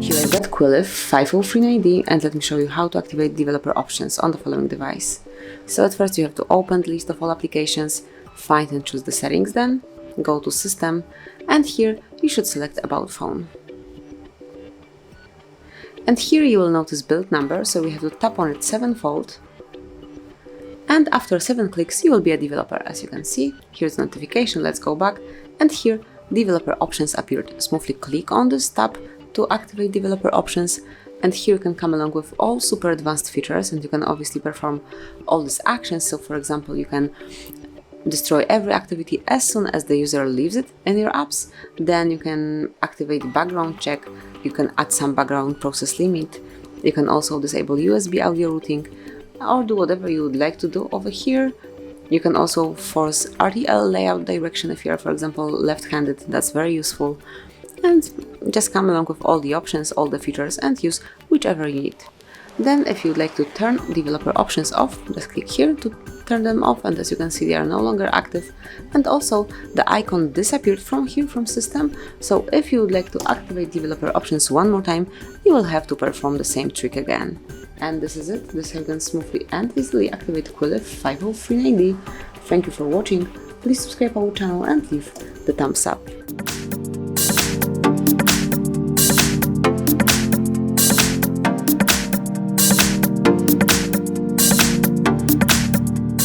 Here I've got QILIVE 5039D, and let me show you how to activate developer options on the following device. So at first you have to open the list of all applications, find and choose the settings, then go to System, and here you should select About Phone. And here you will notice build number, so we have to tap on it 7-fold. And after 7 clicks you will be a developer. As you can see, here's the notification, let's go back, and here developer options appeared. Smoothly click on this tab to activate developer options, and here you can come along with all super advanced features, and you can obviously perform all these actions. So for example, you can destroy every activity as soon as the user leaves it in your apps. Then you can activate background check, you can add some background process limit, you can also disable USB audio routing, or do whatever you would like to do over here. You can also force RTL layout direction if you are, for example, left-handed. That's very useful. And just come along with all the options, all the features, and use whichever you need. Then if you'd like to turn developer options off, just click here to turn them off, and as you can see, they are no longer active. And also the icon disappeared from here from System, so if you would like to activate developer options one more time, you will have to perform the same trick again. And this is it. This is how you can smoothly and easily activate QILIVE 5039D. Thank you for watching. Please subscribe our channel and leave the thumbs up.